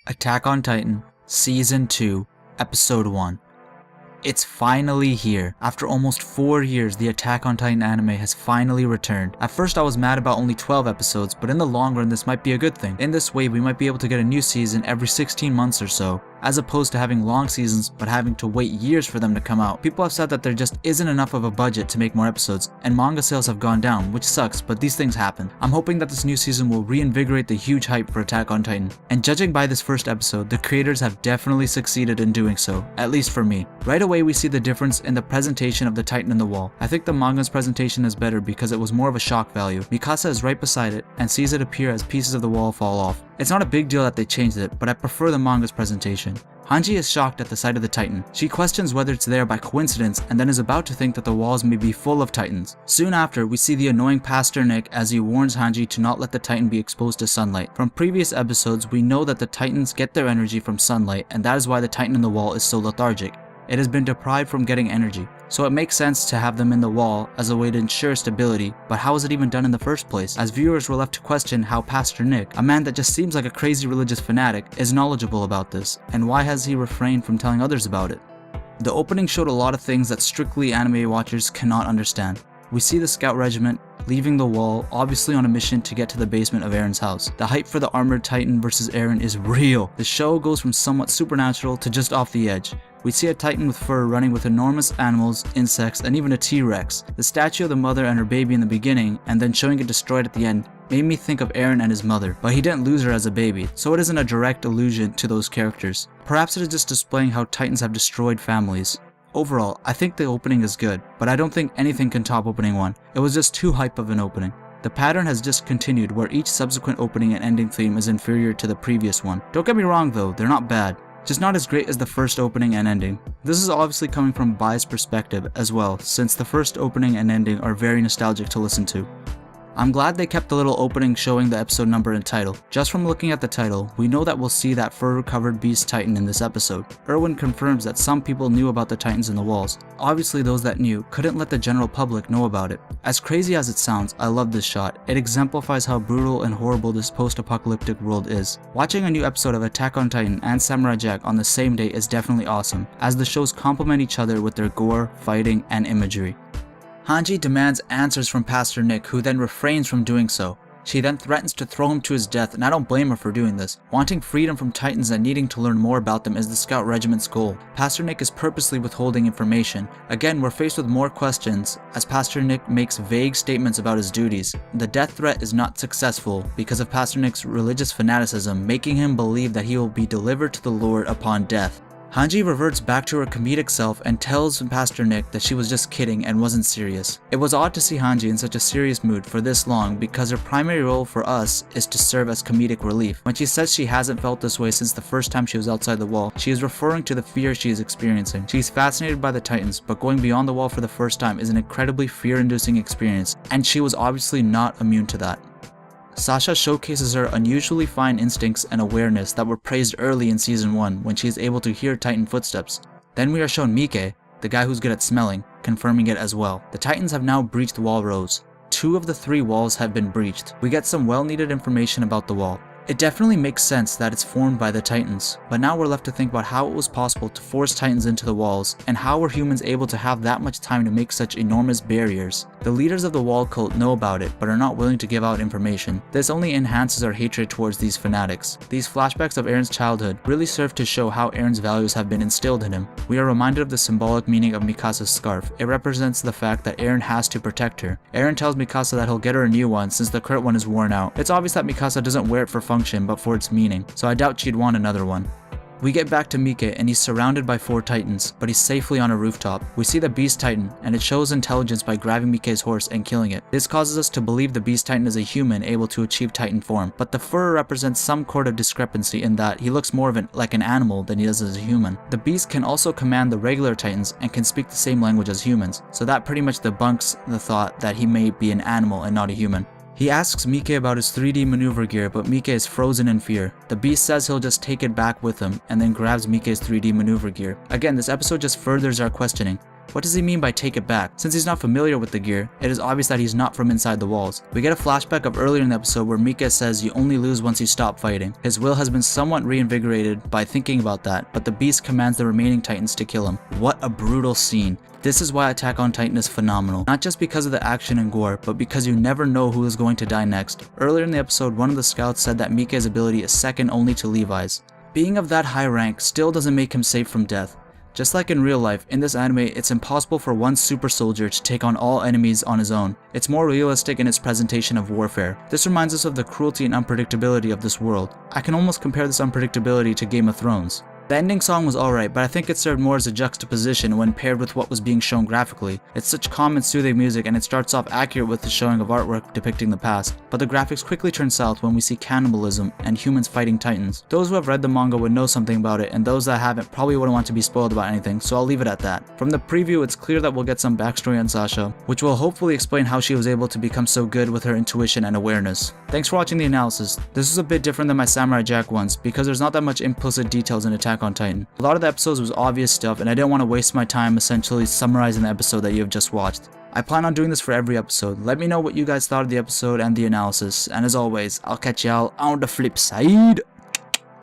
Attack on Titan, Season 2, Episode 1. It's finally here. After almost 4 years, the Attack on Titan anime has finally returned. At first I was mad about only 12 episodes, but in the long run this might be a good thing. In this way we might be able to get a new season every 16 months or so, as opposed to having long seasons but having to wait years for them to come out. People have said that there just isn't enough of a budget to make more episodes, and manga sales have gone down, which sucks, but these things happen. I'm hoping that this new season will reinvigorate the huge hype for Attack on Titan, and judging by this first episode, the creators have definitely succeeded in doing so, at least for me. Right away we see the difference in the presentation of the Titan in the wall. I think the manga's presentation is better because it was more of a shock value. Mikasa is right beside it and sees it appear as pieces of the wall fall off. It's not a big deal that they changed it, but I prefer the manga's presentation. Hanji is shocked at the sight of the Titan. She questions whether it's there by coincidence and then is about to think that the walls may be full of Titans. Soon after, we see the annoying Pastor Nick as he warns Hanji to not let the Titan be exposed to sunlight. From previous episodes, we know that the Titans get their energy from sunlight, and that is why the Titan in the wall is so lethargic. It has been deprived from getting energy, so it makes sense to have them in the wall as a way to ensure stability, but how is it even done in the first place? As viewers were left to question how Pastor Nick, a man that just seems like a crazy religious fanatic, is knowledgeable about this, and why has he refrained from telling others about it? The opening showed a lot of things that strictly anime watchers cannot understand. We see the scout regiment leaving the wall, obviously on a mission to get to the basement of Eren's house. The hype for the armored Titan versus Eren is real. The show goes from somewhat supernatural to just off the edge. We see a Titan with fur running with enormous animals, insects, and even a T-Rex. The statue of the mother and her baby in the beginning, and then showing it destroyed at the end, made me think of Eren and his mother, but he didn't lose her as a baby, so it isn't a direct allusion to those characters. Perhaps it is just displaying how Titans have destroyed families. Overall, I think the opening is good, but I don't think anything can top opening 1. It was just too hype of an opening. The pattern has just continued where each subsequent opening and ending theme is inferior to the previous one. Don't get me wrong though, they're not bad. Just not as great as the first opening and ending. This is obviously coming from a biased perspective as well, since the first opening and ending are very nostalgic to listen to. I'm glad they kept the little opening showing the episode number and title. Just from looking at the title, we know that we'll see that fur-covered beast Titan in this episode. Erwin confirms that some people knew about the Titans in the walls. Obviously those that knew couldn't let the general public know about it. As crazy as it sounds, I love this shot. It exemplifies how brutal and horrible this post-apocalyptic world is. Watching a new episode of Attack on Titan and Samurai Jack on the same day is definitely awesome, as the shows complement each other with their gore, fighting, and imagery. Hanji demands answers from Pastor Nick, who then refrains from doing so. She then threatens to throw him to his death, and I don't blame her for doing this. Wanting freedom from Titans and needing to learn more about them is the Scout Regiment's goal. Pastor Nick is purposely withholding information. Again, we're faced with more questions, as Pastor Nick makes vague statements about his duties. The death threat is not successful because of Pastor Nick's religious fanaticism, making him believe that he will be delivered to the Lord upon death. Hanji reverts back to her comedic self and tells Pastor Nick that she was just kidding and wasn't serious. It was odd to see Hanji in such a serious mood for this long because her primary role for us is to serve as comedic relief. When she says she hasn't felt this way since the first time she was outside the wall, she is referring to the fear she is experiencing. She's fascinated by the Titans, but going beyond the wall for the first time is an incredibly fear-inducing experience, and she was obviously not immune to that. Sasha showcases her unusually fine instincts and awareness that were praised early in season 1 when she is able to hear Titan footsteps. Then we are shown Mike, the guy who's good at smelling, confirming it as well. The Titans have now breached wall rows. 2 of the 3 walls have been breached. We get some well-needed information about the wall. It definitely makes sense that it's formed by the Titans, but now we're left to think about how it was possible to force Titans into the walls, and how were humans able to have that much time to make such enormous barriers. The leaders of the wall cult know about it, but are not willing to give out information. This only enhances our hatred towards these fanatics. These flashbacks of Eren's childhood really serve to show how Eren's values have been instilled in him. We are reminded of the symbolic meaning of Mikasa's scarf. It represents the fact that Eren has to protect her. Eren tells Mikasa that he'll get her a new one since the current one is worn out. It's obvious that Mikasa doesn't wear it for function but for its meaning, so I doubt she'd want another one. We get back to Mike and he's surrounded by 4 Titans, but he's safely on a rooftop. We see the Beast Titan, and it shows intelligence by grabbing Mike's horse and killing it. This causes us to believe the Beast Titan is a human able to achieve Titan form, but the fur represents some sort of discrepancy in that he looks more of like an animal than he does as a human. The Beast can also command the regular Titans and can speak the same language as humans, so that pretty much debunks the thought that he may be an animal and not a human. He asks Mike about his 3D maneuver gear, but Mike is frozen in fear. The Beast says he'll just take it back with him, and then grabs Mike's 3D maneuver gear. Again, this episode just furthers our questioning. What does he mean by take it back? Since he's not familiar with the gear, it is obvious that he's not from inside the walls. We get a flashback of earlier in the episode where Mika says you only lose once you stop fighting. His will has been somewhat reinvigorated by thinking about that, but the beast commands the remaining titans to kill him. What a brutal scene. This is why Attack on Titan is phenomenal, not just because of the action and gore, but because you never know who is going to die next. Earlier in the episode, one of the scouts said that Mika's ability is second only to Levi's. Being of that high rank still doesn't make him safe from death. Just like in real life, in this anime, it's impossible for one super soldier to take on all enemies on his own. It's more realistic in its presentation of warfare. This reminds us of the cruelty and unpredictability of this world. I can almost compare this unpredictability to Game of Thrones. The ending song was alright, but I think it served more as a juxtaposition when paired with what was being shown graphically. It's such calm and soothing music, and it starts off accurate with the showing of artwork depicting the past, but the graphics quickly turn south when we see cannibalism and humans fighting titans. Those who have read the manga would know something about it, and those that haven't probably wouldn't want to be spoiled about anything, so I'll leave it at that. From the preview, it's clear that we'll get some backstory on Sasha, which will hopefully explain how she was able to become so good with her intuition and awareness. Thanks for watching the analysis. This is a bit different than my Samurai Jack ones, because there's not that much implicit details in Attack on Titan. A lot of the episodes was obvious stuff, and I didn't want to waste my time essentially summarizing the episode that you have just watched. I plan on doing this for every episode. Let me know what you guys thought of the episode and the analysis, and as always, I'll catch y'all on the flip side.